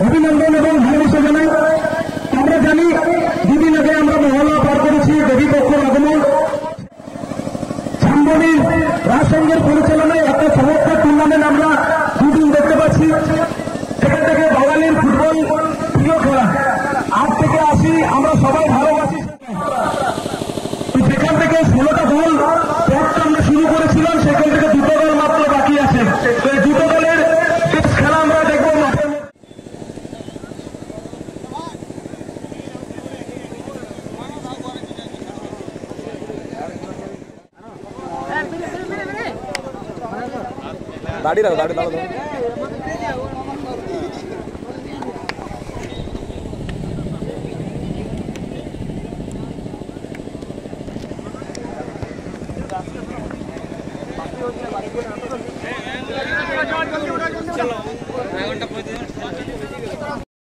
অভিনন্দন এবং ভালোবাসা জানাই। আমরা জানি দুদিন আগে আমরা মহল্লা পার করেছি দেবীপক্ষর আগমন। জামবনির রাজসংঘের পরিচালনায় একটা চমৎকার টুর্নামেন্ট আমরা দুদিন দেখতে পাচ্ছি। সেখান থেকে বাঙালির ফুটবল প্রিয় খেলা 8 থেকে 80 আমরা সবাই ভালোবাসি। সেখান থেকে 16টা গোল পথটা আমরা শুরু করেছিলাম, সেখান থেকে 2টো গোল মাত্র বাকি আছে। তো এই 2টো গোলের খেলা আমরা দেখবো। দাঁড়িয়ে রাখো, দাঁড়িয়ে দাঁড়াও।